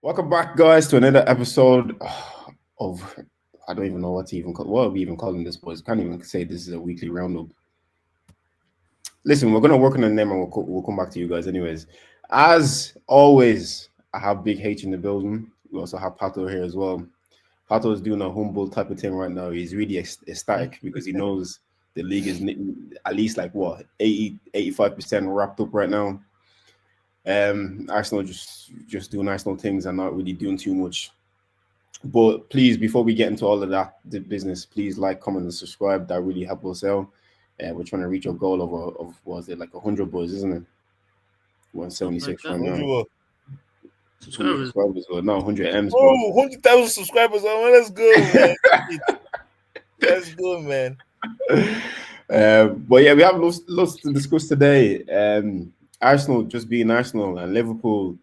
Welcome back, guys, to another episode of I don't even know what to even call. What are we even calling this, boys? Can't even say this is a weekly roundup. Listen, we're gonna work on the name and we'll come back to you guys, anyways. As always, I have Big H in the building. We also have Pato here as well. Pato is doing a humble type of thing right now. He's really ecstatic because he knows the league is at least like what 85% wrapped up right now. Arsenal just doing Arsenal things and not really doing too much. But please, before we get into all of that the business, please like, comment, and subscribe. That really helps us out. We're trying to reach our goal of was it like 100 boys, isn't it? Something like 176 that. right 100 now. what? 100 Subscribers. subscribers, or no, 100 M's, bro. Oh, 100,000 subscribers. Oh, man, let's go, man. Let's go, man. But yeah, we have lots to discuss today. Arsenal just being Arsenal and Liverpool.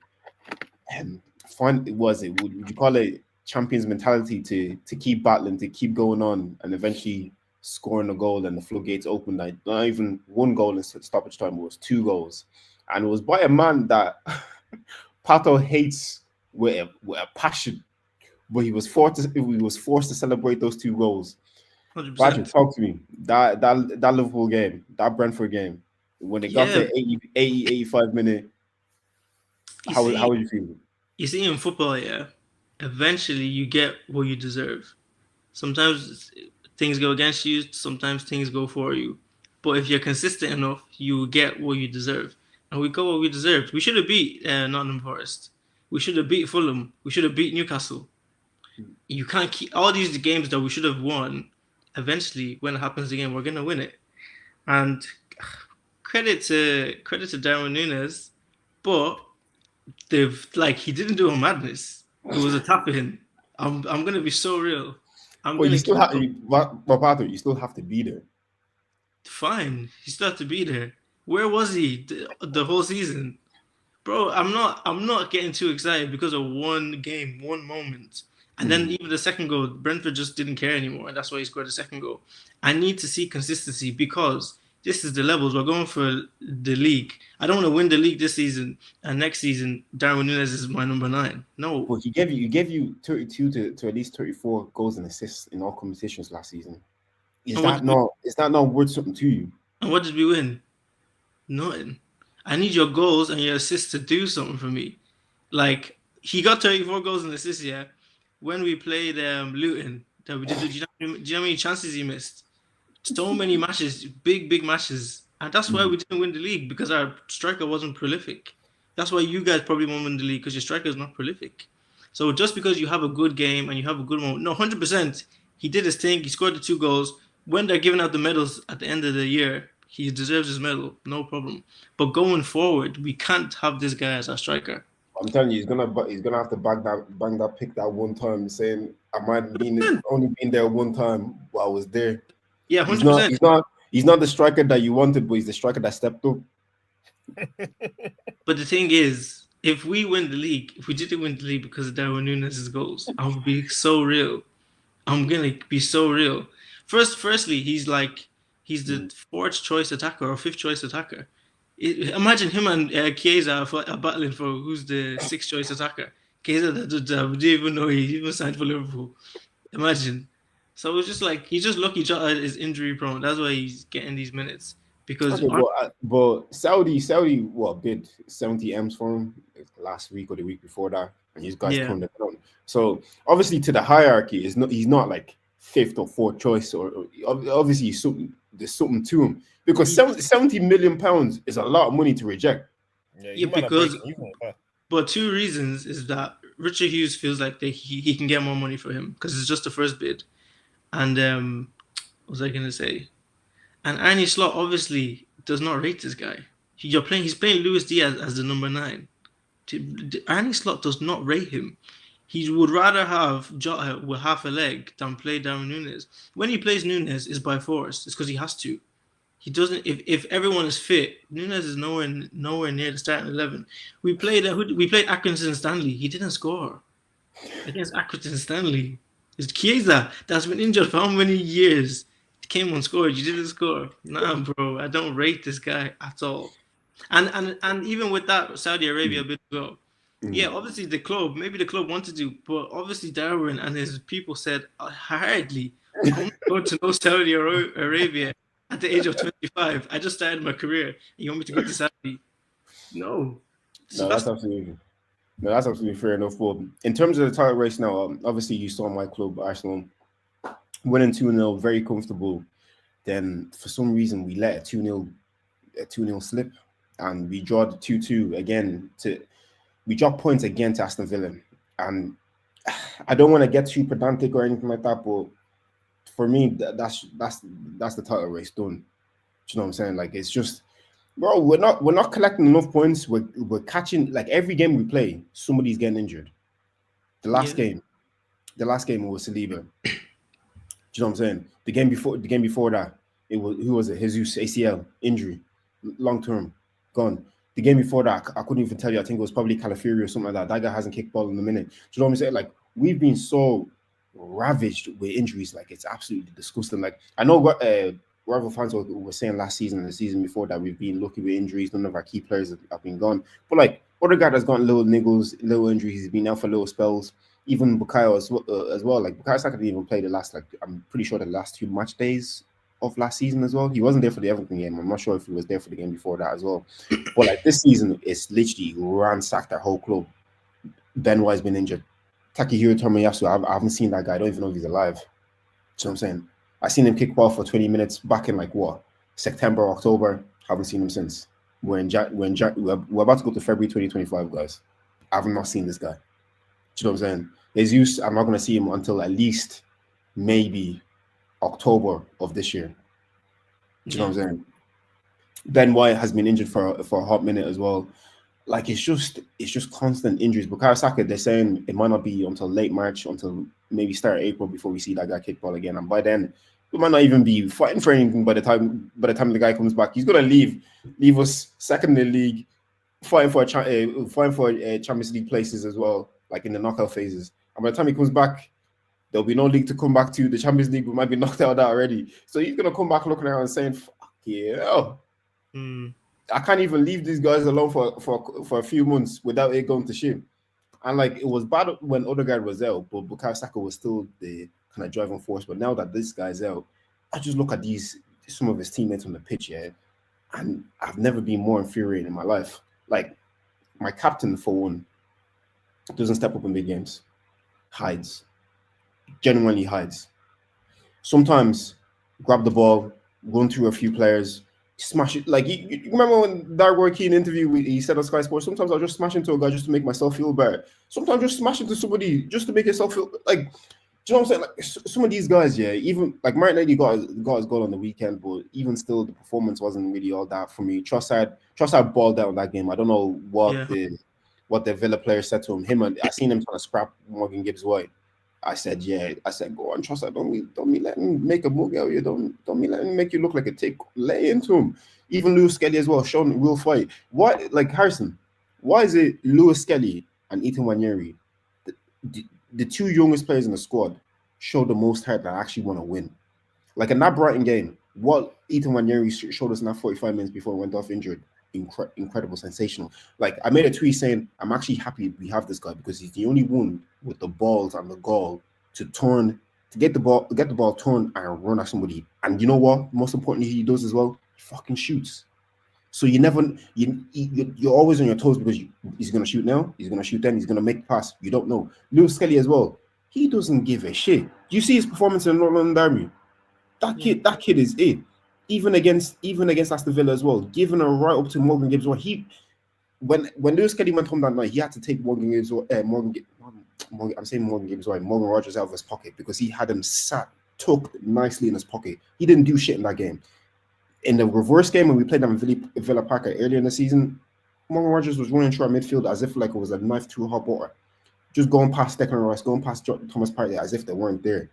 Would you call it champions mentality to keep battling, to keep going on, and eventually scoring a goal and the floodgates opened? Like not even one goal in stoppage time, it was two goals, and it was by a man that Pato hates with a passion, but he was forced to celebrate those two goals. Roger, 100%. talk to me. That Liverpool game, that Brentford game, when it got Yeah. to 85 minute, You how see, would you feel? you see in football, yeah, eventually you get what you deserve. Sometimes things go against you, sometimes things go for you. But if you're consistent enough, you get what you deserve. And we got what we deserved. We should have beat Nottingham Forest. We should have beat Fulham. We should have beat Newcastle. You can't keep all these games that we should have won. Eventually, when it happens again, we're gonna win it. And credit to Darwin Nunes, but they've like he didn't do a madness. It was a tap in. I'm gonna be so real. I'm But you gonna still keep have, Pato, you still have to be there. fine. He still had to be there. Where was he the whole season, bro? I'm not getting too excited because of one game, one moment, and then even the second goal. Brentford just didn't care anymore, and that's why he scored the second goal. I need to see consistency because this is the levels we're going for the league. I don't want to win the league this season, and next season Darwin Nunes is my number nine. No. But he gave you 32 to at least 34 goals and assists in all competitions last season. Is And what that did we, not is that not worth something to you? and what did we win? Nothing. I need your goals and your assists to do something for me. Like he got 34 goals and assists. Yeah, when we played Luton, that we did. Do you know how many chances he missed? So many matches, big matches, and that's why we didn't win the league because our striker wasn't prolific. That's why you guys probably won't win the league because your striker is not prolific. So just because you have a good game and you have a good moment, no, 100%, he did his thing. He scored the two goals. When they're giving out the medals at the end of the year, he deserves his medal, no problem. But going forward, we can't have this guy as our striker. I'm telling you, he's gonna have to bang that pick that one time, saying I might been 100%. only been there one time, but I was there. Yeah, He's not 100%. he's not he's not the striker that you wanted, but he's the striker that stepped up. But the thing is, if we win the league, if we didn't win the league because of Darwin Nunes' goals, I would be so real. I'm gonna be so real. Firstly, he's the fourth choice attacker or fifth choice attacker. Imagine him and Chiesa are battling for who's the sixth choice attacker. Chiesa that didn't even know he even signed for Liverpool. Imagine. So it's just like he's just lucky Jota is injury prone. That's why he's getting these minutes because Okay, but Saudi what bid 70 M's for him last week or the week before that, and these guys yeah, turned it down. So obviously to the hierarchy is not he's not like fifth or fourth choice, or obviously there's something to him because 70 million pounds is a lot of money to reject. Yeah, yeah, you might not because break even with that. but two reasons is that Richard Hughes feels like he can get more money for him because it's just the first bid. And what was I gonna say? And Arnie Slot obviously does not rate this guy. He's playing Luis Diaz as the number nine. Arnie Slot does not rate him. He would rather have Jota with half a leg than play Darwin Nunes. When he plays Nunes, it's by force. It's because he has to. He doesn't. If everyone is fit, Nunes is nowhere near the starting 11. We played Atkinson Stanley. He didn't score against Atkinson Stanley. It's Chiesa that's been injured for how many years? He came on scored. You didn't score. Nah, bro. I don't rate this guy at all. And even with that Saudi Arabia bid as well. Yeah, obviously maybe the club wanted to, but obviously Darwin and his people said hardly, I'm not going to no Saudi Arabia at the age of 25. I just started my career. You want me to go to Saudi? No. So No, that's that's absolutely no, that's absolutely fair enough. But in terms of the title race now, obviously you saw my club Arsenal winning 2-0, very comfortable. Then for some reason we let a 2-0 slip, and we draw the 2-2 again. We drop points again to Aston Villa, and I don't want to get too pedantic or anything like that, but for me, that's the title race done. Do you know what I'm saying? Like it's just, bro, we're not collecting enough points. We're catching like every game we play, somebody's getting injured. The last yeah, game, the last game was Saliba. Do you know what I'm saying? The game before that, it was who was it? Jesus ACL injury, long term, gone. The game before that, I couldn't even tell you. I think it was probably Calafiori or something like that. That guy hasn't kicked ball in a minute. Do you know what I'm saying? Like we've been so ravaged with injuries, like it's absolutely disgusting. Like I know what rival fans were saying last season and the season before that we've been lucky with injuries. None of our key players have been gone, but like other guy that's gotten little niggles, little injuries. He's been out for little spells. Even Bukayo as well. Like Bukayo Saka didn't even play the last, like I'm pretty sure the last two match days of last season as well. He wasn't there for the Everton game. I'm not sure if he was there for the game before that as well. But like this season, it's literally ransacked our whole club. Ben White's been injured. Takehiro Tomiyasu, I haven't seen that guy. I don't even know if he's alive. So I'm saying I seen him kick ball for 20 minutes back in like what September, October. Haven't seen him since. We're about to go to February 2025, guys. I've not seen this guy. Do you know what I'm saying? Jesus, I'm not going to see him until at least maybe October of this year. Do you know yeah, what I'm saying? Ben White has been injured for a hot minute as well. Like it's just constant injuries. Bukayo Saka, they're saying it might not be until late March, until maybe start April before we see that guy kick ball again. And by then, we might not even be fighting for anything by the time the guy comes back. He's gonna leave us second in the league, fighting for Champions League places as well, like in the knockout phases. And by the time he comes back, there'll be no league to come back to. The Champions League we might be knocked out of that already. So he's gonna come back looking around and saying, "Fuck yeah, mm, I can't even leave these guys alone for a few months without it going to shit." And like it was bad when Odegaard was out, but Bukayo Saka was still the kind of driving force. But now that this guy's out, I just look at these some of his teammates on the pitch, yeah, and I've never been more infuriated in my life. Like my captain, for one, doesn't step up in big games, hides, genuinely hides. Sometimes grab the ball, run through a few players, smash it. Like you remember when Dargo Keane interview, he said on Sky Sports, sometimes I'll just smash into a guy just to make myself feel better. Sometimes just smash into somebody just to make yourself feel like. Do you know what I'm saying? Like some of these guys, yeah, even like Martinelli got his goal on the weekend, but even still, the performance wasn't really all that for me. Trossard balled out that game. I don't know yeah, what the Villa player said to him. And I seen him trying to scrap Morgan Gibbs White. I said, yeah. I said, go on, Trossard. Don't be letting him make a move out here. Don't be letting him make you look like a tick. Lay into him. Even Lewis Skelly as well, showing real fight. Why, like Harrison? Why is it Lewis Skelly and Ethan Wanyeri, the, the two youngest players in the squad, show the most heart that actually want to win? Like in that Brighton game, what Ethan Wanyeri showed us in that 45 minutes before he went off injured, incredible, sensational. Like I made a tweet saying, I'm actually happy we have this guy because he's the only one with the balls and the gall to turn, to get the ball turned and run at somebody. And you know what? Most importantly, he does as well. He fucking shoots. So you never, you're always on your toes because he's gonna shoot now, he's gonna shoot then, he's gonna make the pass. You don't know. Lewis Skelly as well. He doesn't give a shit. Do you see his performance in Northern Derby? yeah, That kid is it. Even against Aston Villa as well, giving a right up to Morgan Gibbs. Well, when Lewis Kelly went home that night, he had to take I'm saying Morgan Gibbs, right? Morgan Rogers out of his pocket because he had him sat tucked nicely in his pocket. He didn't do shit in that game. In the reverse game when we played them in Villa Park earlier in the season, Morgan Rogers was running through our midfield as if like it was a knife through hot butter, just going past Declan Rice, going past Thomas Partey as if they weren't there.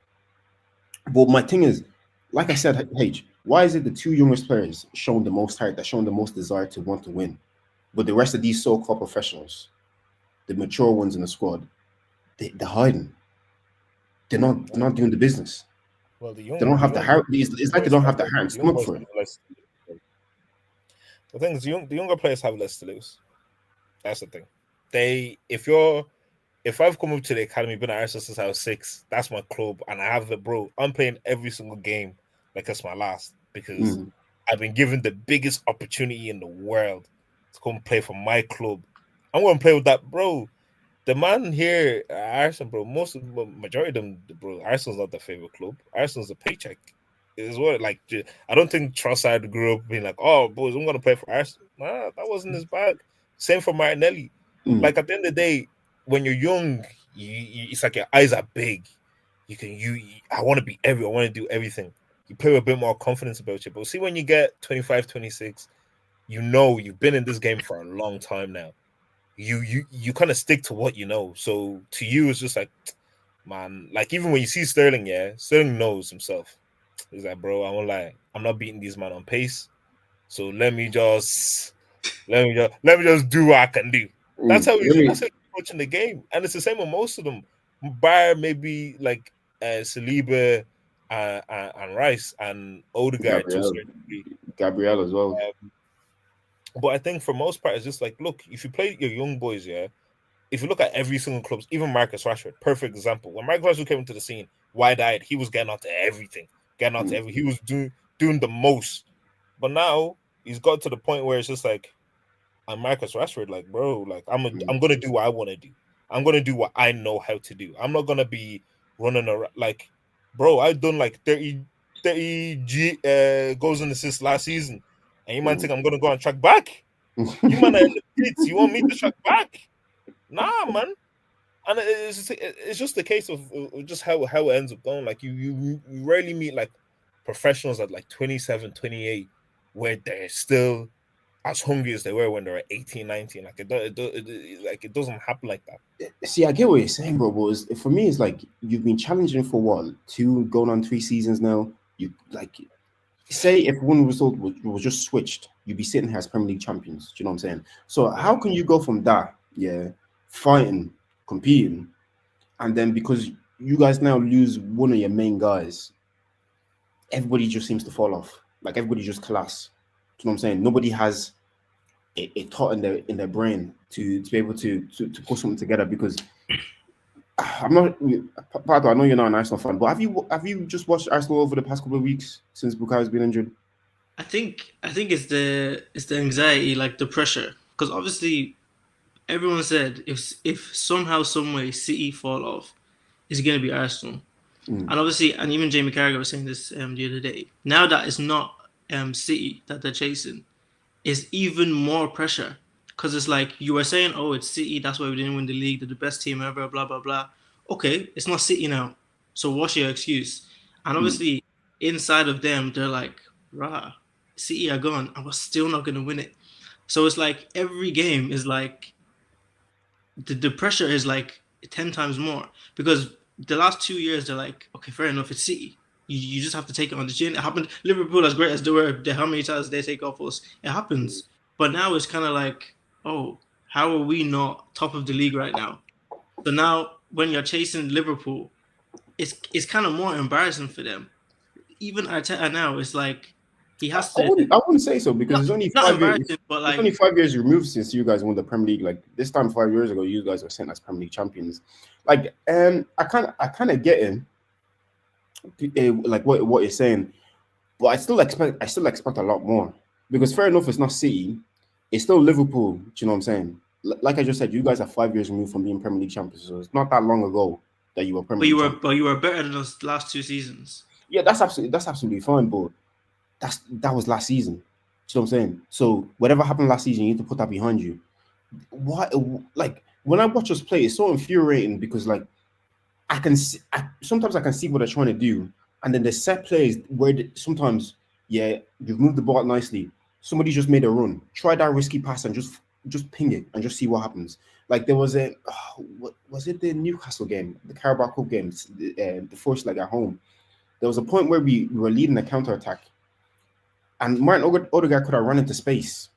But my thing is, like I said, H, why is it the two youngest players showing the most heart, that showing the most desire to want to win, but the rest of these so-called professionals, the mature ones in the squad, they're hiding. They're not doing the business. Well, They don't have the heart. It's like they boys don't have have the heart and the young stomach boys for have it. less to lose. The thing is, the younger players have less to lose. That's the thing. if I've come up to the academy, been at Arsenal since I was 6, that's my club, and I have it, bro. I'm playing every single game like it's my last because Mm, I've been given the biggest opportunity in the world to come play for my club. I'm going to play with that, bro. The man here at Arsenal, bro, majority of them, bro, Arsenal's not their favorite club. Arsenal's a paycheck. Is what like I don't think Trossard grew up being like, oh, boys, I'm gonna play for Arsenal. Nah, that wasn't his bag. Same for Martinelli. mm, Like at the end of the day, when you're young, it's like your eyes are big. I want to be I want to do everything. You play with a bit more confidence about you. But see, when you get 25, 26, you know you've been in this game for a long time now. You kind of stick to what you know. So to you, it's just like, man, like even when you see Sterling, yeah, Sterling knows himself. He's like, bro, I won't lie, I'm not beating these man on pace. So let me just do what I can do. mm. That's how he's approaching the game, and it's the same with most of them. Bar maybe like Saliba and Rice and Odegaard to a Gabriel, certain degree. Gabriel as well. But I think for most part, it's just like, look, if you play your young boys, yeah, if you look at every single club, even Marcus Rashford, perfect example. When Marcus Rashford came into the scene, wide-eyed, he was getting onto everything, Mm, he was doing the most. But now he's got to the point where it's just like, I'm Marcus Rashford, like, bro, like mm, I'm gonna do what I want to do. I'm gonna do what I know how to do. I'm not gonna be running around like, bro. I've done like 30 goals and assists last season, and you man mm. think I'm gonna go and track back? You man are in the pits. You want me to track back? Nah, man. And it's just a case of just how it ends up going. Like you rarely meet like professionals at like 27, 28, where they're still as hungry as they were when they were 18, 19. Like it doesn't happen like that. See, I get what you're saying, bro. But for me, it's like you've been challenging for what, two going on 3 seasons now. You like say if one result was just switched, you'd be sitting here as Premier League champions. Do you know what I'm saying? So Yeah. how can you go from that, yeah, fighting, competing, and then because you guys now lose one of your main guys, everybody just seems to fall off. Like everybody just collapse. Do you know what I'm saying? Nobody has a thought in their brain to be able to put something together because I'm not. Pato, I know you're not an Arsenal fan, but have you just watched Arsenal over the past couple of weeks since Bukai's been injured? I think it's the anxiety, like the pressure, because obviously everyone said if somehow some way City fall off, it's gonna be Arsenal, Mm, and obviously, and even Jamie Carragher was saying this the other day. Now that it's not City that they're chasing, is even more pressure because it's like you were saying, oh, it's City. That's why we didn't win the league. They're the best team ever. Blah blah blah. Okay, it's not City now. So what's your excuse? And mm. obviously, inside of them, they're like, rah, City are gone, and we're still not gonna win it. So it's like every game is like the pressure is like 10 times more because the last 2 years they're like, okay, fair enough, it's City. You just have to take it on the chin. It happened. Liverpool, as great as they were, how many times they take off us? It happens. But now it's kind of like, oh, how are we not top of the league right now? So now when you're chasing Liverpool, it's kind of more embarrassing for them. Even Arteta now is like he has to I wouldn't say so because not it's only not 5 years. embarrassing, but It's only like 5 years removed since you guys won the Premier League. Like this time 5 years ago, you guys were sent as Premier League champions. Like, I kind of get it, like what you're saying, but I still expect a lot more because fair enough, it's not City, it's still Liverpool. Do you know what I'm saying? Like I just said, you guys are 5 years removed from being Premier League champions, so it's not that long ago that you were Premier League champions. but you were better than us last 2 seasons. Yeah, that's absolutely fine, but that was last season. Do you know what I'm saying? So whatever happened last season, you need to put that behind you. Why? Like when I watch us play, it's so infuriating because like sometimes I can see what they're trying to do, and then the set plays where sometimes, yeah, you've moved the ball nicely. Somebody just made a run. Try that risky pass and just ping it and just see what happens. Like there was what was it, the Newcastle game, the Carabao Cup games, the first leg at home. There was a point where we were leading the counter attack, and Martin Odegaard could have run into space.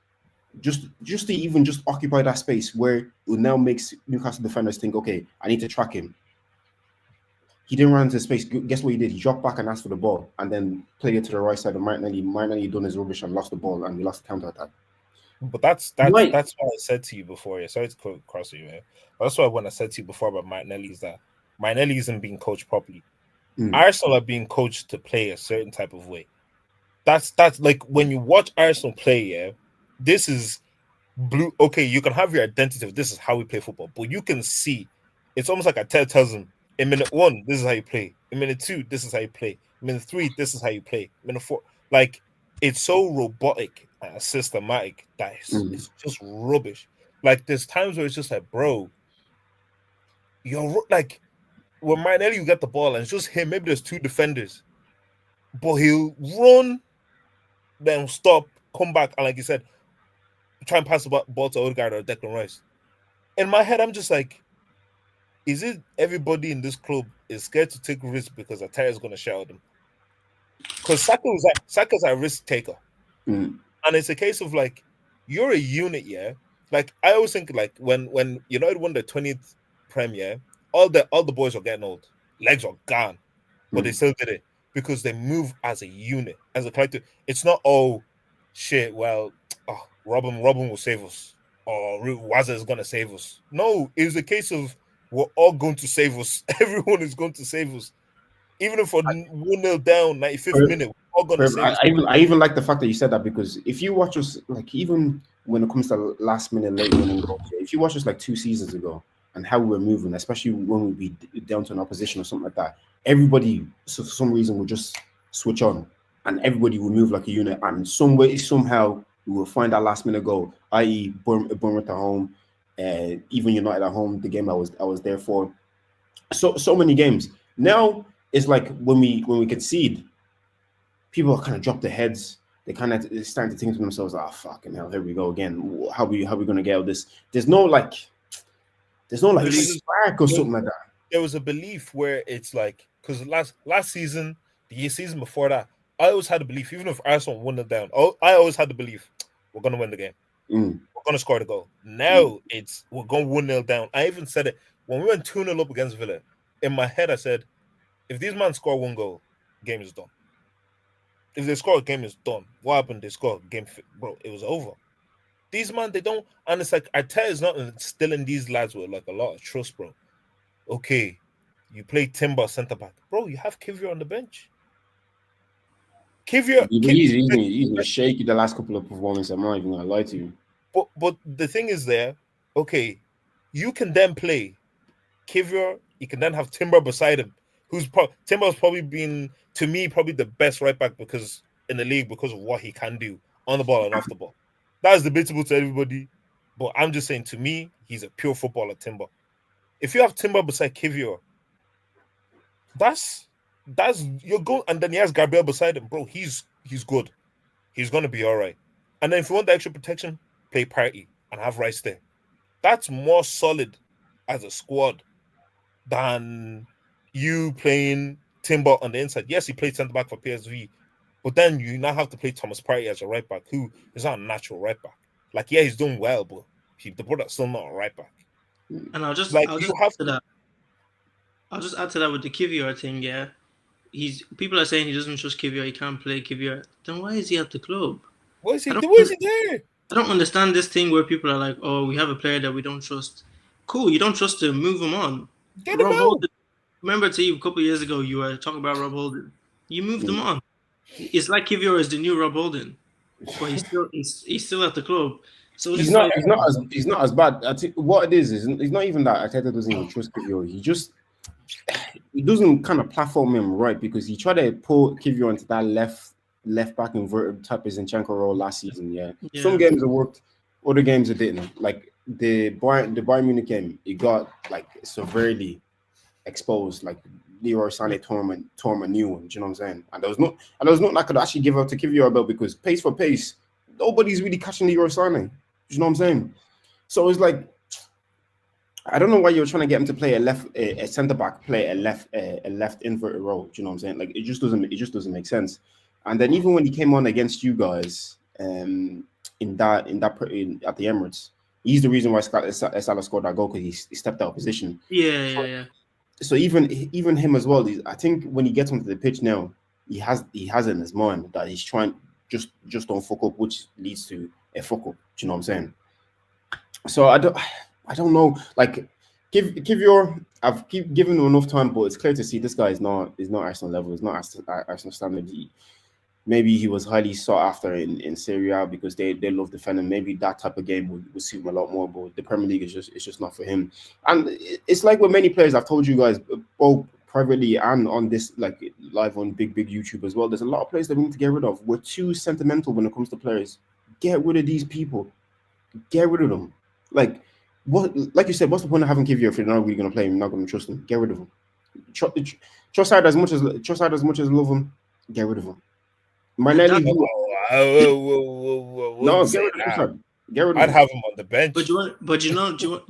Just to even just occupy that space where it now makes Newcastle defenders think, okay, I need to track him. He didn't run into space. Guess what he did? He dropped back and asked for the ball, and then played it to the right side of Martinelli. Martinelli done his rubbish and lost the ball, and we lost the counter attack. But that's Right. what I said to you before. Yeah, sorry to cross you, man. But that's what when I said to you before about Martinelli is that Martinelli isn't being coached properly. Arsenal are being coached to play a certain type of way. That's like when you watch Arsenal play, yeah, this is blue. Okay, you can have your identity of this is how we play football, but you can see it's almost like a tells them in minute 1, this is how you play. In minute 2, this is how you play. In minute 3, this is how you play. Minute 4, like it's so robotic and systematic that it's just rubbish. Like there's times where it's just like, bro, you're like when Martinelli you get the ball and it's just him. Maybe there's 2 defenders, but he'll run, then stop, come back, and like you said, try and pass the ball to Odegaard or Declan Rice. In my head, I'm just like, is it everybody in this club is scared to take risks because Ateta is going to shout them? Because Saka's a risk taker, and it's a case of like you're a unit, yeah. Like I always think, like when United won the 20th Premier, all the boys were getting old, legs were gone, but they still did it because they move as a unit, as a collective. It's not shit. Well, Robin will save us, or Waza is going to save us. No, it was a case of we're all going to save us. Everyone is going to save us. Even if we're 1-0 down, 95th minute, we're all going to save us. I even like the fact that you said that, because if you watch us, like even when it comes to last minute late winning goals, if you watch us like 2 seasons ago and how we were moving, especially when we be down to an opposition or something like that, everybody, so for some reason, would just switch on and everybody will move like a unit. And some way, somehow, we will find that last minute goal, i.e., Bournemouth at home, even United at home, the game I was there for. So many games. Now it's like when we concede, people kind of drop their heads. They kind of starting to think to themselves, "Ah, fucking hell, here we go again. How we going to get out of this?" There's no spark or something like that. There was a belief where it's like, because last season, the season before that, I always had a belief, even if Arsenal won it down, I always had the belief we're going to win the game. We're going to score the goal. Now it's we're going 1-0 down. I even said it when we went 2-0 up against Villa. In my head, I said, if these men score 1 goal, game is done. If they score, game is done. What happened? They score, game, bro. It was over. These men, they don't, and it's like Arteta is not instilling these lads with like a lot of trust, bro. Okay, you play Timber centre back, bro. You have Kivior on the bench. He's been shaky the last couple of performances. I'm not even gonna lie to you. But the thing is there, okay, you can then play Kivior. You can then have Timber beside him, Timber's probably been, to me, probably the best right back because in the league because of what he can do on the ball and off the ball. That is debatable to everybody, but I'm just saying, to me, he's a pure footballer, Timber. If you have Timber beside Kivior, that's you're good, and then he has Gabriel beside him, bro. He's good. He's gonna be all right. And then if you want the extra protection, play Party and have Rice there. That's more solid as a squad than you playing Timber on the inside. Yes, he played centre back for PSV, but then you now have to play Thomas Partey as a right back, who is not a natural right back. Like, yeah, he's doing well, but the brother's still not a right back. And I'll just add to that with the Kivior thing. Yeah, people are saying he doesn't trust Kivior. He can't play Kivior. Then why is he at the club? Why is he there? I don't understand this thing where people are like, "Oh, we have a player that we don't trust." Cool, you don't trust him. Move him on. Get him out. Remember, to you a couple of years ago, you were talking about Rob Holding. You moved him on. It's like Kivior is the new Rob Holding, but he's still at the club. So he's not as bad. I think what it is it's not even that Arteta doesn't even trust Kivior. He doesn't kind of platform him right, because he tried to pull Kivior into that left back inverted type of Zinchenko role last season. Yeah. Some games it worked, other games it didn't. Like the Bayern Munich game, it got like severely exposed. Like Leroy Sané tore a new one. Do you know what I'm saying? And there was nothing I could actually give up to Kivior about, because pace for pace, nobody's really catching Leroy Sané. Do you know what I'm saying? So it's like, I don't know why you're trying to get him to play a centre back, play a left inverted role. Do you know what I'm saying? Like it just doesn't make sense. And then even when he came on against you guys, at the Emirates, he's the reason why Salah scored that goal, because he stepped out of position. Yeah. So even him as well. I think when he gets onto the pitch now, he has it in his mind that he's trying just don't fuck up, which leads to a fuck up. Do you know what I'm saying? So I don't know. Like, give your I've keep given him enough time, but it's clear to see this guy is not Arsenal level. It's not Arsenal standard. Maybe he was highly sought after in Serie A because they love defending. Maybe that type of game would suit him a lot more. But the Premier League is just not for him. And it's like with many players. I've told you guys both privately and on this like live on big YouTube as well. There's a lot of players that we need to get rid of. We're too sentimental when it comes to players. Get rid of these people. Get rid of them. Like what? Like you said, what's the point of having Kivior if you're not really going to play him? You're not going to trust him. Get rid of him. Trossard as much as love him. Get rid of him. Martinelli, That, no, Wouldn't get say rid of that. Trossard. Get rid of I'd him. have him on the bench. but you want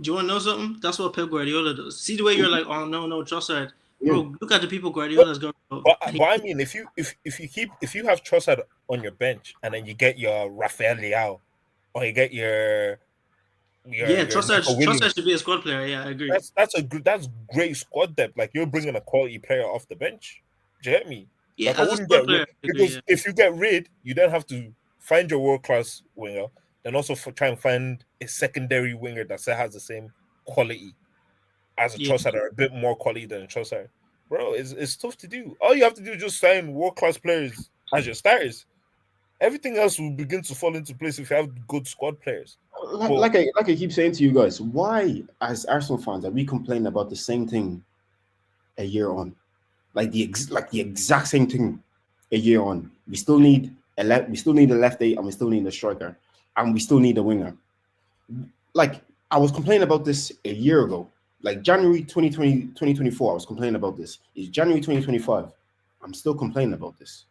to know something? That's what Pep Guardiola does. See the way you're like, oh no, Trossard, bro. Look at the people Guardiola's got. But I mean, if you have Trossard on your bench and then you get your Rafael Leao or you get your Trossard Nico Williams, should be a squad player. Yeah, I agree. that's great squad depth. Like you're bringing a quality player off the bench. Do you get me? Yeah, Like I as a wouldn't squad get player, rid I agree, because if you get rid, you then have to find your world class winger, then also try and find a secondary winger that still has the same quality as a Trossard or a bit more quality than a Trossard. Bro, it's tough to do. All you have to do is just sign world class players as your starters. Everything else will begin to fall into place if you have good squad players. Like I keep saying to you guys, why as Arsenal fans are we complaining about the same thing a year on? Like the exact same thing a year on. We still need a left eight, and we still need a striker, and we still need a winger. Like I was complaining about this a year ago, like January 2020, 2024. I was complaining about this. It's January 2025. I'm still complaining about this.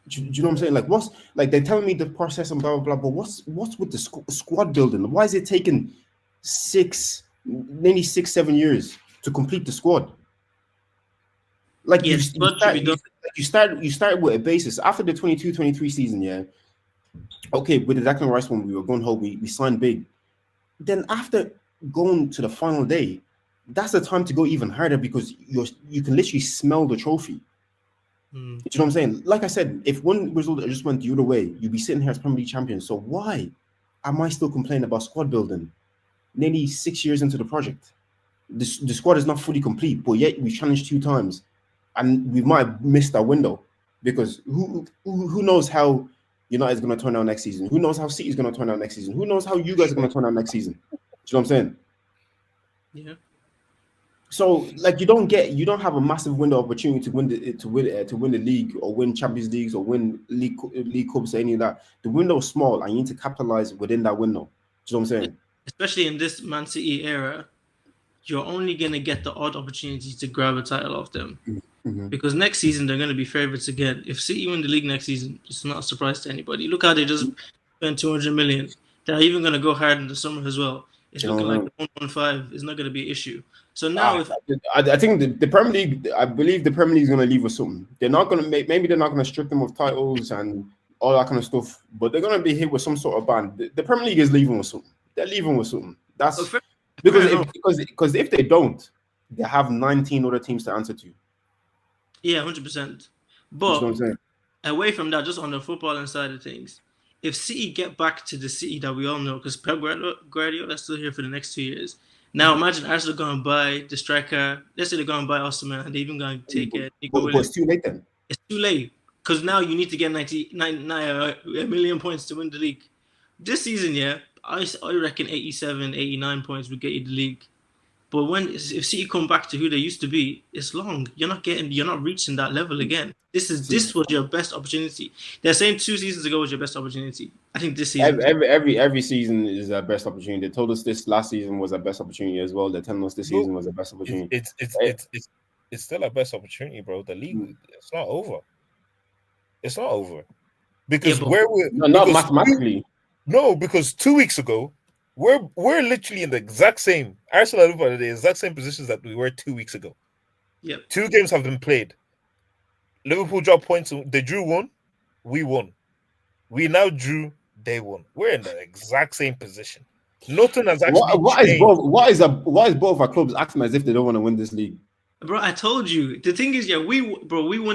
Do you know what I'm saying? Like what's like they're telling me the process and blah blah blah, but what's with the squad building? Why is it taking nearly 6-7 years to complete the squad? Like you start with a basis after the 22-23 season, yeah. Okay, with the Declan Rice one, we were going home, we signed big. Then after going to the final day, that's the time to go even harder because you can literally smell the trophy. Do you know what I'm saying? Like I said, if one result just went the other way, you'd be sitting here as Premier League champions. So why am I still complaining about squad building? Nearly 6 years into the project, the squad is not fully complete, but yet we challenged 2 times, and we might have missed our window because who knows how United's going to turn out next season? Who knows how City's going to turn out next season? Who knows how you guys are going to turn out next season? Do you know what I'm saying? Yeah. So like you don't have a massive window of opportunity to win the league or win Champions Leagues or win league cups or any of that. The window is small and you need to capitalize within that window. Do you know what I'm saying? Especially in this Man City era, you're only gonna get the odd opportunity to grab a title off them. Because next season they're gonna be favourites again. If City win the league next season, it's not a surprise to anybody. Look how they just spent 200 million. They're even gonna go hard in the summer as well. It's looking like the 115 is not gonna be an issue. So now, I think the Premier League, I believe the Premier League is going to leave with something. They're not going to maybe they're not going to strip them of titles and all that kind of stuff, but they're going to be hit with some sort of ban. The Premier League is leaving with something. They're leaving with something. That's because if they don't, they have 19 other teams to answer to. Yeah, 100%. But away from that, just on the footballing side of things, if City get back to the City that we all know, because Pep Guardiola is still here for the next 2 years. Now imagine Arsenal going to buy the striker. Let's say they're going to buy Osimhen and they're even going to take Nico Williams. It's too late then. It's too late because now you need to get 1 million points to win the league. This season, yeah, I reckon 87, 89 points would get you the league. But if City come back to who they used to be, it's long. You're not reaching that level again. This was your best opportunity. They're saying 2 seasons ago was your best opportunity. I think this season every season is our best opportunity. They told us this last season was our best opportunity as well. They're telling us this season was the best opportunity. It's still our best opportunity, bro. The league, it's not over. It's not over because not mathematically. No, because 2 weeks ago. We're literally in the exact same Arsenal and Liverpool, the exact same positions that we were 2 weeks ago. Yep. 2 games have been played. Liverpool dropped points. They drew 1. We won. We now drew. They won. We're in the exact same position. Nothing has actually changed. Why is both our clubs acting as if they don't want to win this league? Bro, I told you. The thing is, yeah, we won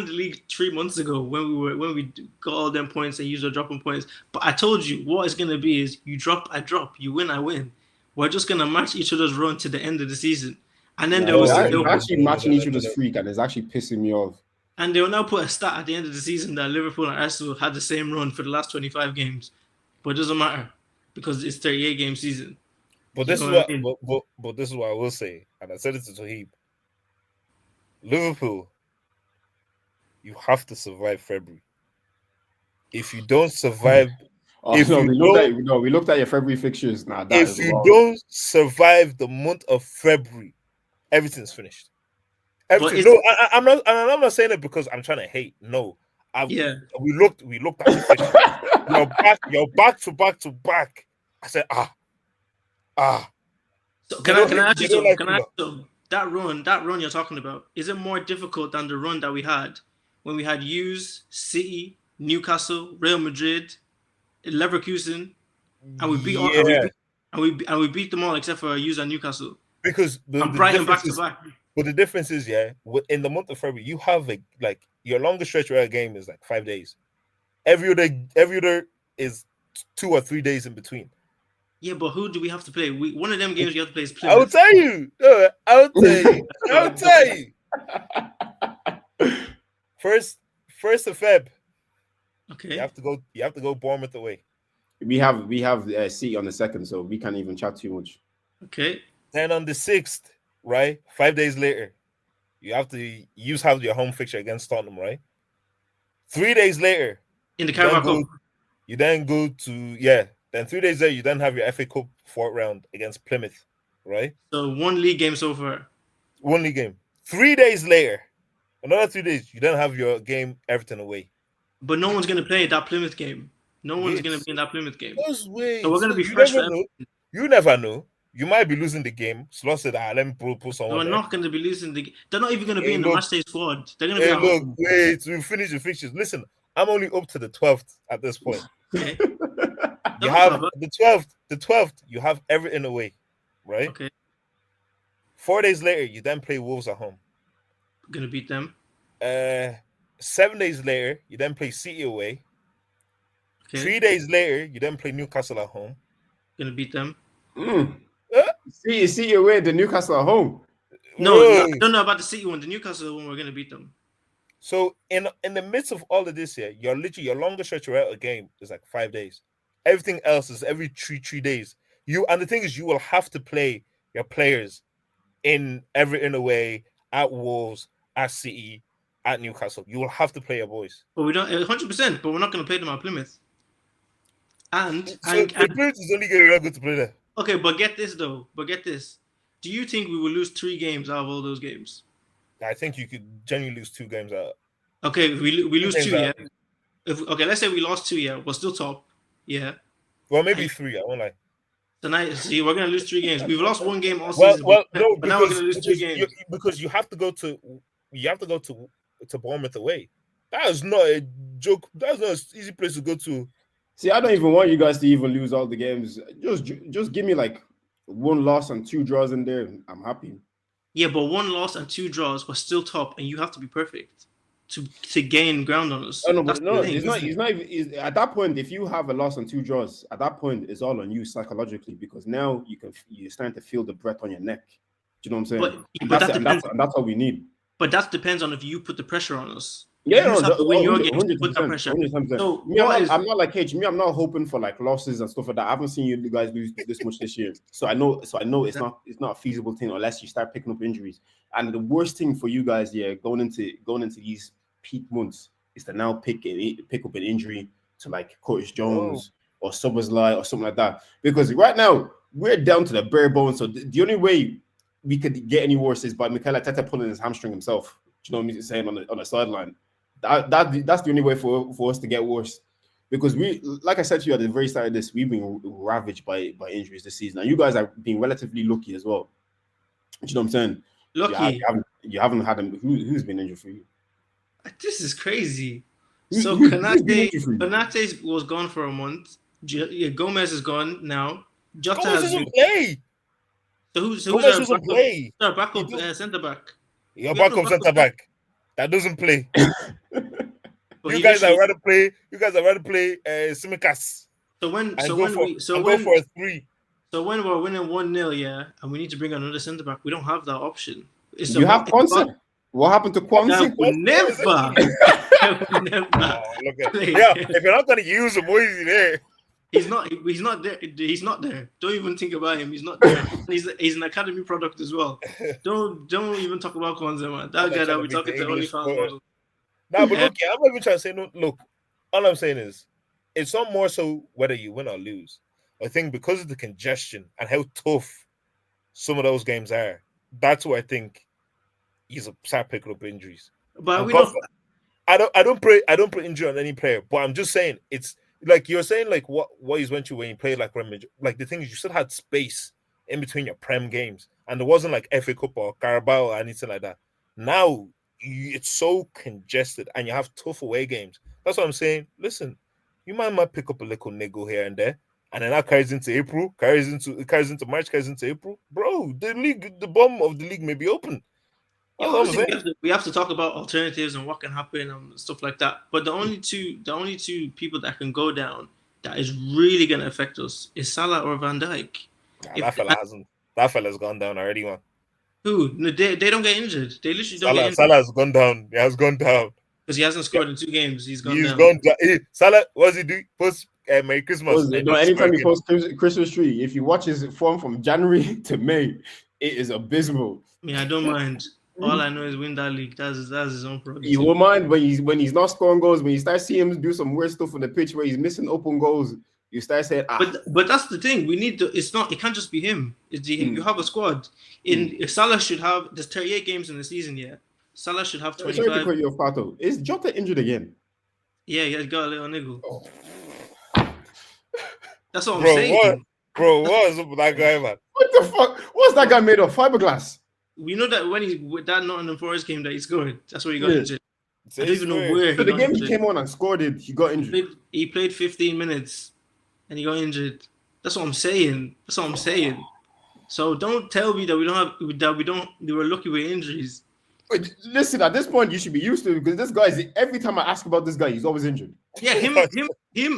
the league 3 months ago when we got all them points and used our dropping points. But I told you what it's gonna be is you drop, I drop, you win, I win. We're just gonna match each other's run to the end of the season, and then Nah, No, they're no, actually no, no, matching no, each no, other's no. freak, and it's actually pissing me off. and they will now put a stat at the end of the season that Liverpool and Arsenal had the same run for the last 25 games, but it doesn't matter because it's 38 game season. But You this know is what what, I mean? but this is what I will say, and I said it to Toheeb. Liverpool, you have to survive February. If you don't survive, Oh if no, you don't, we looked at your February fixtures. Nah, that if is you wrong. don't survive the month of February, everything's finished. But Everything. it's No, I'm not saying it because I'm trying to hate. No, I yeah. we looked at the fixtures. You're back to back to back. I said, ah. So They can I ask you don't something? like Can I ask Kulo. you something? That run you're talking about, is it more difficult than the run that we had when we had Hughes, City, Newcastle, Real Madrid, Leverkusen, and we beat all, Yeah, and we beat them all except for Hughes and Newcastle because and the Brighton difference back to is, back. but the difference is, yeah, in the month of February, you have like your longest stretch where a game is like 5 days. Every other is 2 or 3 days in between. Yeah, but who do we have to play? One of them games we have to play is I will Plymouth. tell you. No, I will tell you. I will tell you. First of Feb, Okay. You have to go Bournemouth away. We have City on the second, so we can't even chat too much. Okay. Then on the 6th, right, 5 days later, you have your home fixture against Tottenham, right? 3 days later, In the you then Carabao go Cup. you then go to yeah. Then 3 days later, you then have your FA Cup fourth round against Plymouth, right? So one league game so far. One league game. 3 days later, another 3 days, you then have your game Everton away. But no one's gonna play that Plymouth game. No one's gonna Wait, be in that Plymouth game. just So we're wait. gonna be You fresh never for know. You never know. You might be losing the game. Sloss said, let me put We're someone there. not going to be losing the. They're not even going to be Hey, in the look, matchday squad. They're going to be hey, at look, home. wait, we finish the fixtures. Listen, I'm only up to the 12th at this point. Okay. You No have problem. the 12th, you have Everton away, right? Okay. 4 days later, you then play Wolves at home. Going to beat them. 7 days later, you then play City away. Okay. 3 days later, you then play Newcastle at home. Going to beat them. See you away the Newcastle at home. No, Bro. I don't know about the City one. The Newcastle one, we're going to beat them. So in the midst of all of this here, your longest stretch without a game is like 5 days. Everything else is every three days. And the thing is, you will have to play your players in a way at Wolves, at City, at Newcastle. You will have to play your boys. But we don't 100%. But we're not going to play them at Plymouth. And Plymouth is only getting good to play there. Okay, but get this though. But get this. Do you think we will lose 3 games out of all those games? I think you could genuinely lose 2 games out. Okay, we lose 2, yeah. Out. Okay, let's say we lost 2, yeah. We're still top, yeah. Well, maybe 3. I won't lie. Tonight, see, we're gonna lose 3 games. We've lost 1 game all Well, season. no, but now we're gonna lose 3 games because you have to go to Bournemouth away. That is not a joke. That's not an easy place to go to. See, I don't even want you guys to even lose all the games. Just give me like 1 loss and 2 draws in there. I'm happy. Yeah, but 1 loss and 2 draws, we're still top, and you have to be perfect to gain ground on us. Oh, no, but no, it's not even at that point. If you have a loss and 2 draws, at that point, it's all on you psychologically because now you're starting to feel the breath on your neck. Do you know what I'm saying? And that's all we need. But that depends on if you put the pressure on us. Yeah, you have to win your 100%, games to put that pressure. 100%. So I'm not like H. I'm not hoping for like losses and stuff like that. I haven't seen you guys lose this much this year, so I know it's not a feasible thing unless you start picking up injuries. And the worst thing for you guys, going into these peak months is to now pick up an injury to like Curtis Jones or Szoboszlai or something like that. Because right now we're down to the bare bones. So the only way we could get any worse is by Mikel Arteta pulling his hamstring himself. Do you know what I'm saying on the sideline? That's the only way for us to get worse, because we, like I said to you at the very start of this, we've been ravaged by injuries this season, and you guys are being relatively lucky as well. Do you know what I'm saying? Lucky. You haven't had them. Who's been injured for you? This is crazy. So Konate was gone for a month. Gomez is gone now. Jota Gomez doesn't play. So who's Gomez doesn't play. Our backup centre back? Your We have a backup backup centre back that doesn't play. but You he guys are literally. rather play. You guys are rather play Simikas So when and so go when for we so and go when for a 3. so when we're winning 1-0, yeah, and we need to bring another centre back, we don't have that option. It's You have about Kwanzaa. What happened to that Kwanzaa? would never, that would never Oh, look at play. yeah. If you're not gonna use him, what is he there? He's not. He's not there. He's not there. Don't even think about him. He's not there. And he's an academy product as well. Don't even talk about Kwanzaa, man. I'm That not guy trying that to we make the talking to English OnlyFans quota. model. Nah, but Yeah. look, yeah, I'm not even trying to say no. Look, all I'm saying is, it's not more so whether you win or lose. I think because of the congestion and how tough some of those games are, that's where I think he's a start picking up injuries. But And we God, don't. I don't put injury on any player, but I'm just saying it's like you're saying like what he's went through when he played like Real Madrid. Like the thing is, you still had space in between your Prem games, and there wasn't like FA Cup or Carabao or anything like that. Now it's so congested, and you have tough away games. That's what I'm saying. Listen, you might pick up a little niggle here and there, and then that carries into April, carries into March, carries into April. Bro, the bottom of the league may be open. Yeah, That's what I'm obviously saying. we have to talk about alternatives and what can happen and stuff like that. But the only two people that can go down that is really going to affect us is Salah or Van Dijk. Nah, If that fella hasn't. That fella's gone down already, man. who no, they don't get injured. They literally don't get Salah, injured Salah has gone down. He has gone down. because he hasn't Yeah, scored in 2 games. He's gone he's down. gone down. Hey, Salah, what's he do? Post Merry Christmas. And No, then score anytime he again. posts Christmas tree, if you watch his form from January to May, it is abysmal. I mean, I don't mind. All I know is win that league. That's his own You prerogative. won't mind when he's not scoring goals. When you start seeing him do some weird stuff on the pitch where he's missing open goals, you start saying, But that's the thing. We need to. It's not. It can't just be him. You have a squad. Salah should have. There's 38 games in the season. Yeah, Salah should have Sorry to 25. cut you off, Pato. Is Jota injured again? Yeah, he has got a little niggle. Oh. That's what I'm Bro, saying. what is up with that guy, man? What the fuck? What's that guy made of? Fiberglass? We know that when he with that Nottingham Forest game that he scored, that's where he got injured. I don't even know Weird. where. So the got game he injured. came on and scored it, he got injured. He played 15 minutes, and he got injured. That's what I'm saying. So don't tell me that we were lucky with injuries. Wait, listen, at this point, you should be used to it because this guy is every time I ask about this guy, he's always injured. Yeah, him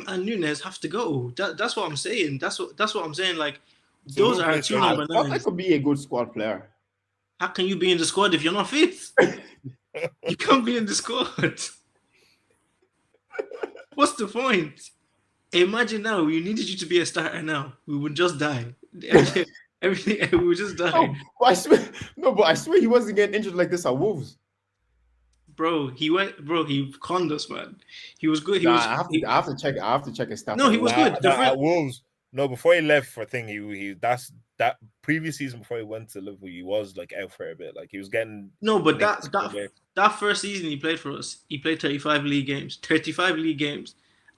and Nunes have to go. That's what I'm saying. That's what I'm saying. Like So those who are plays two Salah? number That nines. could be a good squad player. How can you be in the squad if you're not fit? You can't be in the squad. What's the point? Imagine now we needed you to be a starter now. We would just die. Everything we would just die. But I swear he wasn't getting injured like this at Wolves. Bro, he conned us, man. He was good. I have to check his stats. No, he was good. At Wolves. No, before he left for thing, he that's that previous season before he went to Liverpool, he was like out for a bit. Like he was getting but that first season he played for us, he played 35 league games. 35 league games.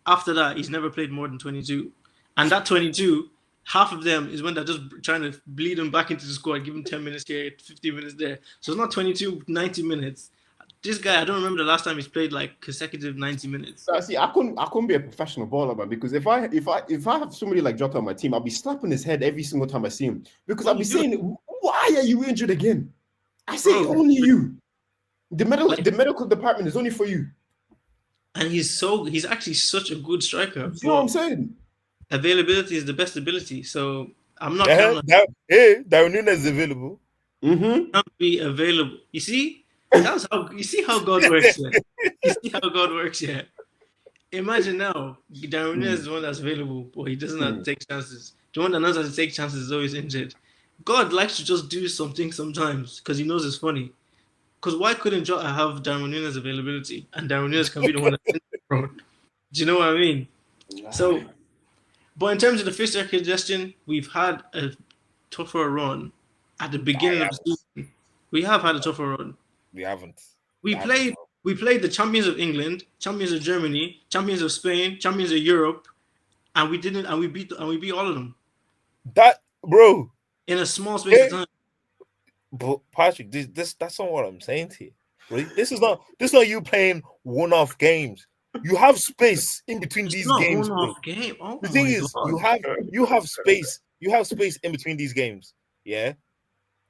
After that, he's never played more than 22. And that 22, half of them is when they're just trying to bleed him back into the squad, give him 10 minutes here, 15 minutes there. So it's not 22, 90 minutes. This guy, I don't remember the last time he's played like consecutive 90 minutes. So, see, I couldn't be a professional baller, man, because if I have somebody like Jota on my team, I'll be slapping his head every single time I see him. Because I'll be saying, why are you injured again? I say only you. The medical department is only for you. And he's actually such a good striker. You know what I'm saying? Availability is the best ability. So I'm not Darwin Nunes is available. Can't be available. You see? You see how God works here. You see how God works here. Imagine now, Darwin is the one that's available, but he doesn't have to take chances. The one that knows how to take chances is always injured. God likes to just do something sometimes because he knows it's funny. Because why couldn't Jota have Darwin Nunes availability and Darwin Nunes can be the one that's injured? Do you know what I mean? So, but in terms of the fixture congestion, we've had a tougher run at the beginning of the season. We have had a tougher run. We haven't. We played the champions of England, champions of Germany, champions of Spain, champions of Europe, and we beat all of them. That bro in a small space of time. But Patrick, that's not what I'm saying to you. Right? This is not you playing one-off games. You have space in between these games. One-off game. Oh, the thing is, you have space. You have space in between these games. Yeah.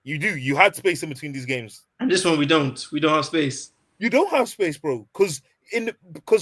You do. You had space in between these games. And this one we don't. We don't have space. You don't have space, bro. Because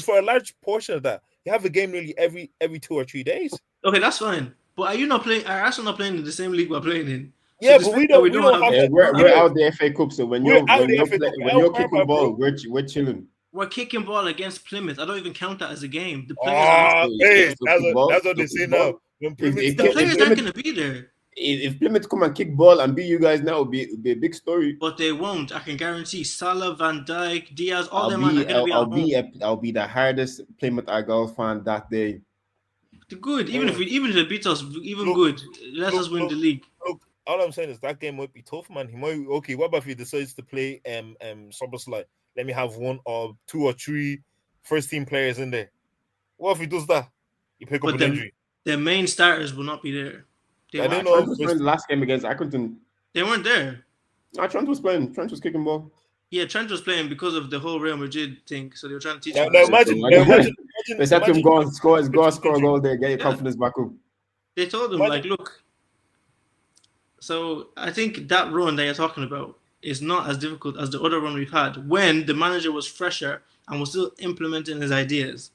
for a large portion of that, you have a game nearly every 2 or 3 days. Okay, that's fine. But are you not playing? Are Arsenal not playing in the same league we're playing in? So Yeah, the but space we that don't. we We don't don't have. have that. We're out the FA Cup, so when We're you're out when the you're FA Cup. when El you're Papa, kicking ball, bro. we're chilling. We're kicking ball against Plymouth. I don't even count that as a game. The players are not. Hey, Still kick ball, that's what they still say kick now. ball. When If, Plymouth if, The start, if players aren't Plymouth going to be there. if Plymouth come and kick ball and beat you guys now, it'll be a big story. But they won't. I can guarantee. Salah, Van Dijk, Diaz, all them man are going to be at home. I'll be the hardest Plymouth Argyle fan that day. Good. Even if they beat us, even Look, good. Let us win the league. Look, all I'm saying is that game might be tough, man. He might okay. What about if he decides to play Soboslai? Let me have 1 or 2 or 3 first team players in there. What if he does that? You pick up But an injury. the main starters will not be there. I don't know. Trent was playing the last game against Accrington. They weren't there. Trent was playing. Trent was kicking ball. Yeah, Trent was playing because of the whole Real Madrid thing. So they were trying to teach Now, him. now imagine. They said to him, go on, score a goal there, get your Yeah. confidence back up. They told him, like, look. So I think that run that you're talking about is not as difficult as the other run we've had when the manager was fresher and was still implementing his ideas.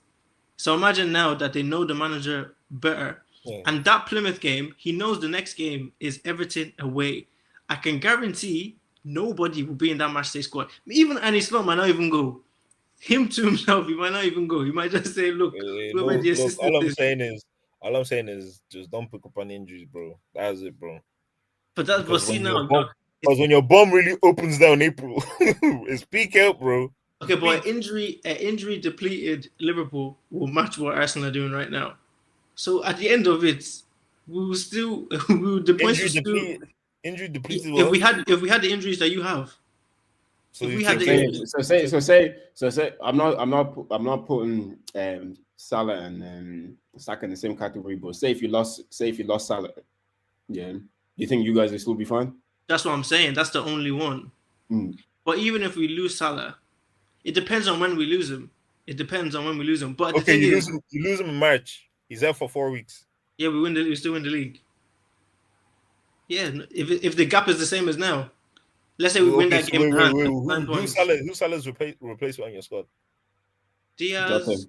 So imagine now that they know the manager better. Yeah. And that Plymouth game, he knows the next game is Everton away. I can guarantee nobody will be in that matchday squad. Even Annie Slot might not even go. Him to himself, he might not even go. He might just say, look, all I'm saying is just don't pick up on injuries, bro. That's it, bro. But that's what see now. Because when your bum really opens down April, it's peak out, bro. Okay, but injury depleted Liverpool will match what Arsenal are doing right now. So at the end of it, we will the points injury depleted. If we had the injuries that you have. So say I'm not putting Salah and Saka in the same category, but say if you lost Salah, yeah, you think you guys will still be fine? That's what I'm saying. That's the only one. But even if we lose Salah, it depends on when we lose him. But the thing is, you lose him in March. He's there for 4 weeks. Yeah, we still win the league. Yeah, if the gap is the same as now, let's say we win that game. Who's Salah's replacement on your squad? Diaz.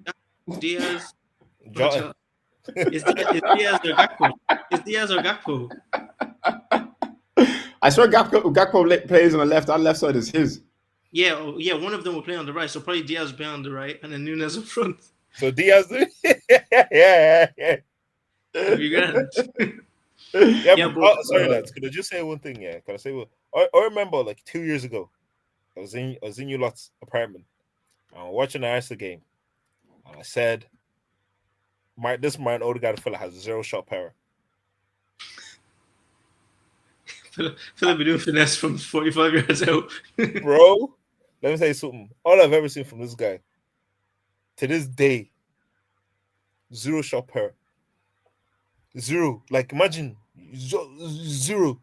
Jota. Is Diaz or Gakpo? Is Diaz or Gakpo? I swear Gakpo plays on the left. That left side is his. Yeah, one of them will play on the right. So probably Diaz will play on the right and then Nunes up front. So Diaz, yeah. Sorry, lads. Could I just say one thing? Yeah, can I say what? I remember like 2 years ago, I was in your lot's apartment. I was watching the Arsenal game, and I said, "This Martin Odegaard fella has 0 shot power." Philip be doing finesse from 45 yards out. Bro, let me tell you something. All I've ever seen from this guy, to this day, 0 shot power. 0. Like imagine 0.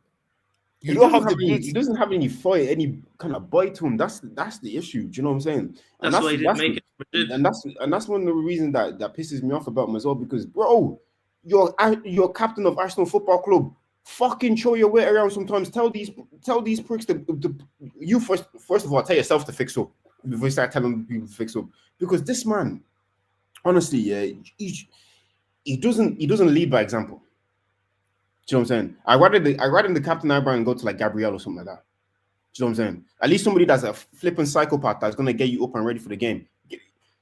He doesn't have any fight, any kind of bite to him. That's the issue. Do you know what I'm saying? That's why he didn't make it. And that's one of the reasons that pisses me off about him as well. Because bro, you're captain of Arsenal Football Club. Fucking show your way around sometimes. Tell these pricks you first of all tell yourself to fix up before you start telling people to fix up. Because this man, honestly, yeah, he doesn't lead by example. Do you know what I'm saying? I rather the captain eyebrow and go to like Gabriel or something like that. Do you know what I'm saying? At least somebody that's a flipping psychopath that's gonna get you up and ready for the game.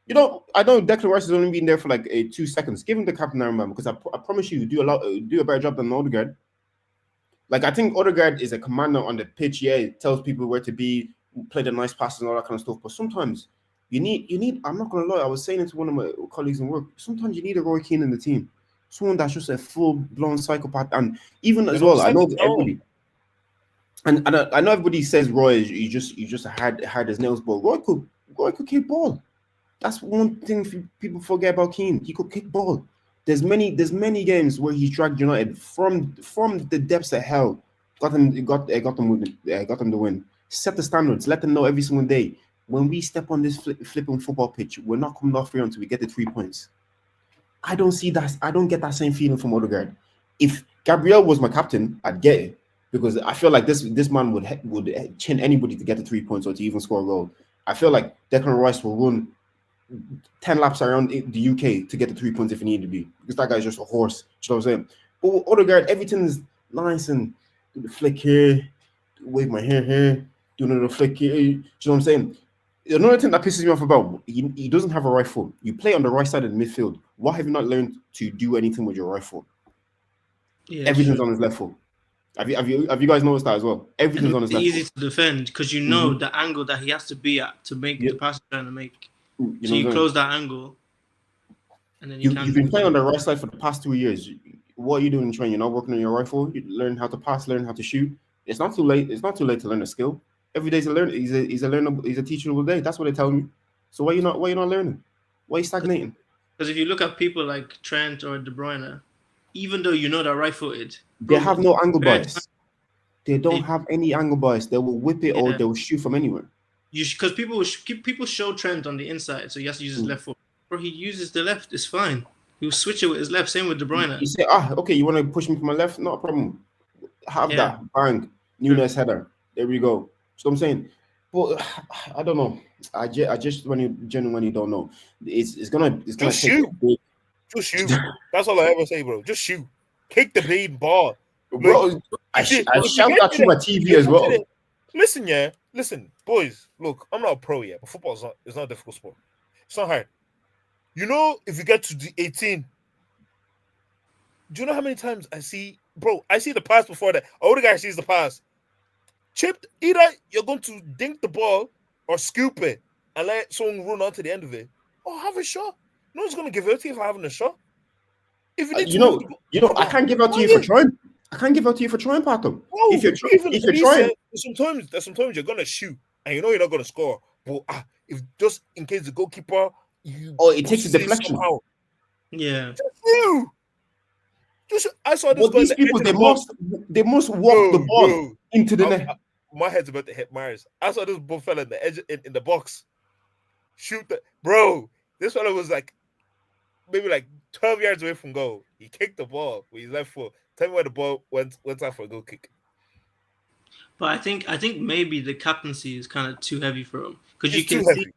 You know, I know Declan Rice has only been there for like 2 seconds. Give him the captain eyebrow because I promise you, do a better job than Odegaard. Like I think Odegaard is a commander on the pitch. Yeah, it tells people where to be, play the nice passes and all that kind of stuff. But sometimes you need. I'm not gonna lie. I was saying it to one of my colleagues in work. Sometimes you need a Roy Keane in the team. Someone that's just a full-blown psychopath, and even as well, I know everybody, and I know everybody says Roy is you just hard as nails, but Roy could kick ball. That's one thing people forget about Keane. He could kick ball. There's many games where he dragged United from the depths of hell, got them the win. Set the standards. Let them know every single day when we step on this flipping football pitch, we're not coming off here until we get the 3 points. I don't see that. I don't get that same feeling from Odegaard. If Gabriel was my captain, I'd get it. because I feel like this man would chin anybody to get the 3 points or to even score a goal. I feel like Declan Rice will run 10 laps around the UK to get the 3 points if he needed to be, because that guy's just a horse. You know what I'm saying? But Odegaard, everything is nice and do the flick here, wave my hair here, do another flick here. You know what I'm saying? Another thing that pisses me off about he doesn't have a right foot. You play on the right side of the midfield. Why have you not learned to do anything with your right foot? Yeah, Everything's true. on his left foot. Have you guys noticed that as well? Everything's And on it's his left easy foot. to defend because you know the angle that he has to be at to make Yep. the pass you're trying to make. You So know what you I'm saying? close that angle, and then you You've can't. been playing on the right side for the past 2 years. What are you doing in training? You're not working on your rifle. You learn how to pass, learn how to shoot. It's not too late. It's not too late to learn a skill. Every day's a learn. He's a teachable day. That's what they tell me. So why you not learning? Why are you stagnating? Because if you look at people like Trent or De Bruyne, even though you know they're right-footed, They bro, have no angle bare bias. They don't they, have any angle bias. They will whip it or yeah, they will shoot from anywhere. because people show Trent on the inside, so he has to use his Mm. left foot. Bro, he uses the left. It's fine. He'll switch it with his left. Same with De Bruyne. You say, okay, you want to push me from my left? Not a problem. Have Yeah, that. Bang. true. Nunes header. There we go. So I'm saying, but I don't know. I just when you genuinely don't know. It's gonna Just take a shoot. big Just shoot. That's all I ever say, bro. Just shoot. Kick the bleeding ball. Like, bro. I if you shout get that to through the, my if TV you as get to well. the, listen, yeah, listen, boys. Look, I'm not a pro yet, but football it's not a difficult sport. It's not hard. You know, if you get to the 18, do you know how many times I see, bro? I see the pass before that. Oh, the guy sees the pass. Chipped. Either you're going to dink the ball or scoop it and let someone run onto the end of it, or have a shot. No one's going to give it to you for having a shot. If you need to move the ball, I can't give out to you for trying. I can't give out to you for trying, Pato. no, even if in you're these trying, sometimes you're gonna shoot and you know you're not gonna score, but if just in case the goalkeeper you it takes a save deflection. somehow, Yeah. just I saw this But guy in these the people, edge of the box. they must walk the ball Bro, into the net. my head's about to hit Mars. I saw this bull fella in the edge in the box. Shoot the bro. This fella was like maybe like 12 yards away from goal. He kicked the ball with his left foot. Tell me where the ball went out for a goal kick. But I think maybe the captaincy is kind of too heavy for him because you It's can too heavy.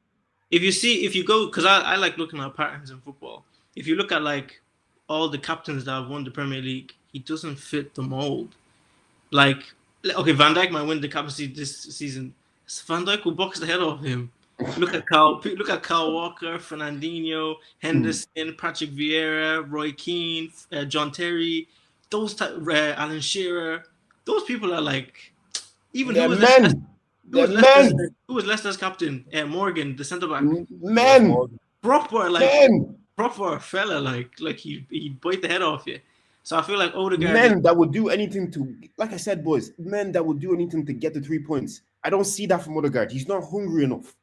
if you go because I like looking at patterns in football. If you look at like all the captains that have won the Premier League, he doesn't fit the mold. Like okay, Van Dijk might win the captaincy this season. Van Dijk will box the head off him. Look at Kyle Walker, Fernandinho, Henderson, Patrick Vieira, Roy Keane, John Terry, Alan Shearer. Those people are like even They're men. who was Leicester's captain? Morgan, the centre back. Men. Proper fella, like he bite the head off you. So I feel like Odegaard men that would do anything to, like I said, boys, men that would do anything to get the 3 points. I don't see that from Odegaard. He's not hungry enough.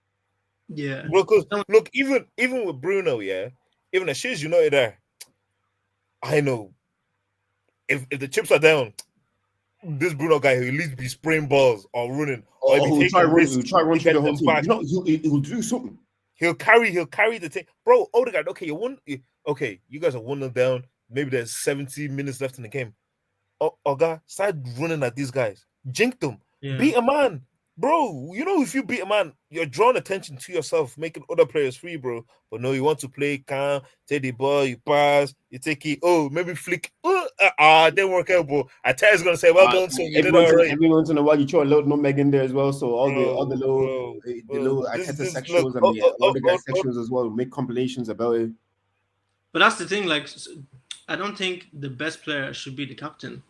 Yeah. Because look, even with Bruno, yeah, even as she's United there, I know if the chips are down, this Bruno guy will at least be spraying balls or running, or if he'll try run through the whole team. Back. You know, he'll do something. He'll carry the thing, bro. Odegaard, okay, you guys are 1-0 down. Maybe there's 70 minutes left in the game. Oga, start running at these guys. Jink them. Yeah. Beat a man. Bro, you know if you beat a man, you're drawing attention to yourself, making other players free, bro. But no, you want to play calm, take the ball, you pass, you take it. Oh, maybe flick. Didn't work out, bro. Ateta's gonna say, well done, so you did all right. Every once in a while, you throw a little nutmeg in there as well. So all the little Ateta sections and the other guy sections as well. Make compilations about it. But that's the thing. Like, I don't think the best player should be the captain.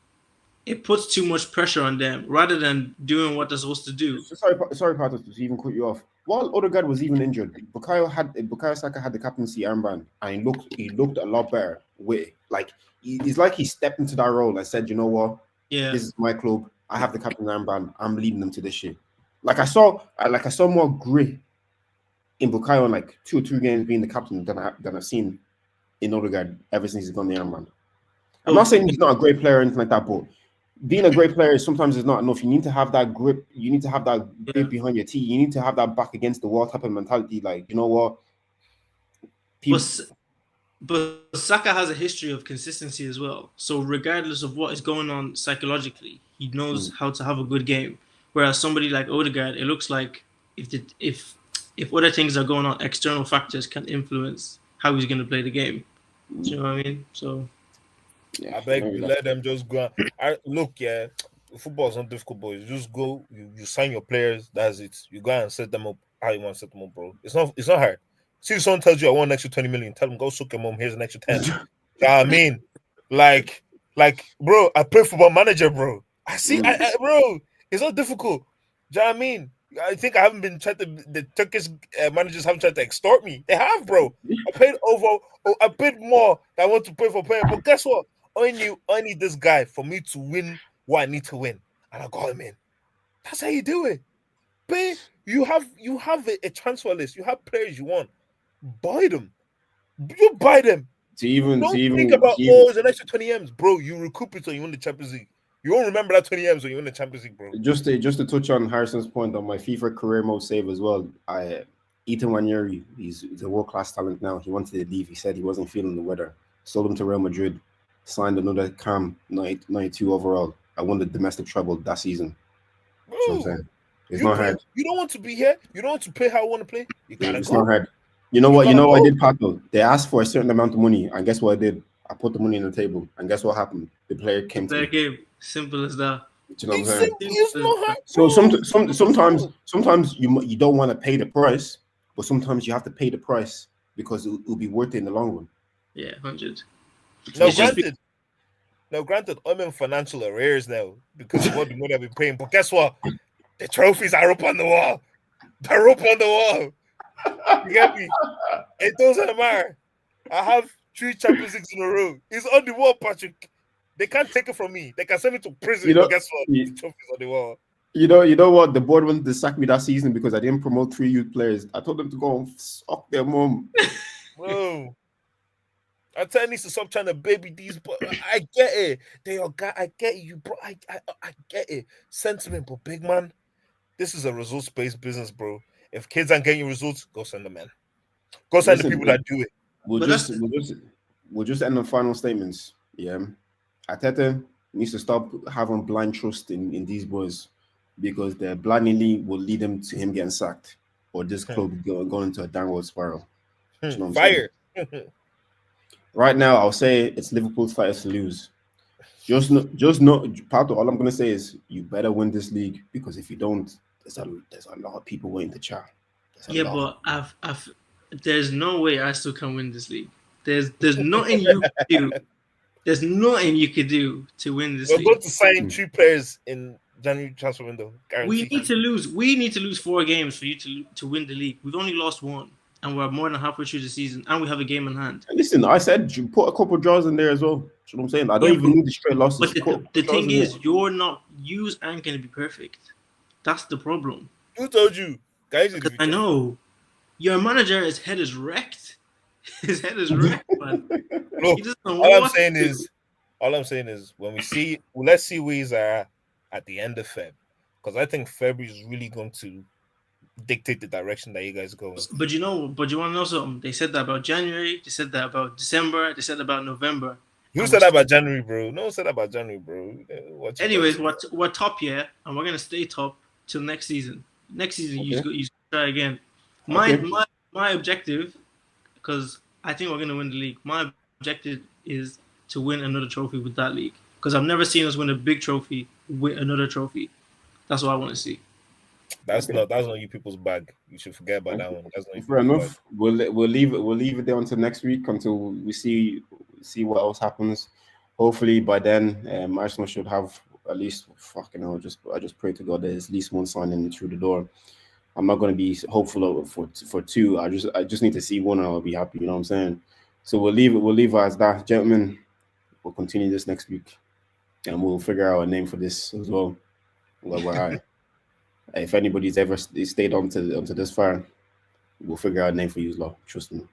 It puts too much pressure on them rather than doing what they're supposed to do. Sorry, Patos, to even cut you off. While Odegaard was even injured, Bukayo Saka had the captaincy armband, and he looked a lot better with it. Like it's like he stepped into that role and said, you know what, this is my club. I have the captain's armband. I'm leading them to this shit. Like I saw more grit in Bukayo in like 2 or 3 games being the captain than I've seen in Odegaard ever since he's gone the armband. I'm not saying he's not a great player or anything like that, but being a great player sometimes is not enough. You need to have that grip. You need to have that grip behind your teeth. You need to have that back against the wall type of mentality. Like, you know what? But Saka has a history of consistency as well. So regardless of what is going on psychologically, he knows Mm. how to have a good game. Whereas somebody like Odegaard, it looks like if other things are going on, external factors can influence how he's going to play the game. Do you know what I mean? So Yeah, I beg maybe you, that's let them just go. I look, yeah, football is not difficult, boys. You just go, you sign your players. That's it. You go and set them up how you want to set them up, bro. It's not hard. See, if someone tells you I want an extra 20 million, tell them go suck your mom. Here's an extra 10. You know what I mean, like, bro, I play football manager, bro. I see, Mm. bro, it's not difficult. Do you know what I mean? I think I haven't been trying to. The Turkish managers haven't tried to extort me. They have, bro. I paid over. Oh, I paid more than I want to pay for playing. But guess what? I need this guy for me to win what I need to win, and I got him in. That's how you do it. Pay. You have a transfer list. You have players you want. Buy them. You buy them. Don't think about it's an extra 20 m's, bro. You recoup it when you win the Champions League. You won't remember that 20 m's when you win the Champions League, bro. Just to touch on Harrison's point on my FIFA career mode save as well. Ethan Wanyeri, he's a world class talent now. He wanted to leave. He said he wasn't feeling the weather. Sold him to Real Madrid. Signed another Cam 92 overall. I won the domestic treble that season. Bro, You know what I'm saying? It's not hard. You don't want to be here. You don't want to play how you want to play. You gotta It's go. not hard. You know what? You know what I did, Pato? They asked for a certain amount of money, and guess what I did? I put the money on the table, and guess what happened? The player came to their me. game, simple as that. Do you know what I'm saying? It's not hard. So sometimes you don't want to pay the price, but sometimes you have to pay the price because it'll be worth it in the long run. Yeah, 100. Now, granted, I'm in financial arrears now because of what the money I've been paying. But guess what? The trophies are up on the wall. They're up on the wall. You get me? It doesn't matter. I have 3 Champions Leagues in a row. It's on the wall, Patrick. They can't take it from me. They can send me to prison. But guess what? The trophies on the wall. You know what? The board wanted to sack me that season because I didn't promote 3 youth players. I told them to go and suck their mom. Bro. I'm telling you to stop trying to baby these, but I get it. I get you, bro. I get it. Sentiment, but big man, this is a results-based business, bro. If kids aren't getting results, go send them, man. Go send the people that do it. We'll just end on final statements. Yeah, Arteta needs to stop having blind trust in these boys because their blindly will lead them to him getting sacked or this club going into a downward spiral. You know Fire. Right now, I'll say it's Liverpool's fight to lose. Just know, Pato, all I'm gonna say is you better win this league because if you don't, there's a lot of people waiting to chat. Yeah, but there's no way I still can win this league. There's nothing you can do. There's nothing you could do to win this league. We're going to sign 3 players in January transfer window. Guaranteed. We need to lose 4 games for you to win the league. We've only lost 1. And we're more than halfway through the season, and we have a game in hand. Listen, I said you put a couple of draws in there as well. You know what I'm saying? I don't even need the straight losses. But the thing is, you aren't going to be perfect. That's the problem. Who told you? Guys, I know. Your manager, his head is wrecked. His head is wrecked, man. Look, all I'm saying is, when let's see where he's at the end of Feb, because I think February is really going to dictate the direction that you guys go. But you want to know something? They said that about January. They said that about December. They said that about November. Who said that about January, bro? No one said that about January, bro. Anyways, we're top, yeah, and we're gonna stay top till next season. Next season, you try again. My objective, because I think we're gonna win the league. My objective is to win another trophy with that league, because I've never seen us win a big trophy with another trophy. That's what I want to see. That's not you people's bag. You should forget about that one. That's not fair enough. We'll leave it there until next week until we see what else happens. Hopefully by then, Arsenal should have at least I just pray to God there's at least one signing through the door. I'm not going to be hopeful for 2. I just need to see one and I'll be happy. You know what I'm saying? So we'll leave it as that, gentlemen. We'll continue this next week, and we'll figure out a name for this as well. If anybody's ever stayed on to this far, we'll figure out a name for you as well. Trust me.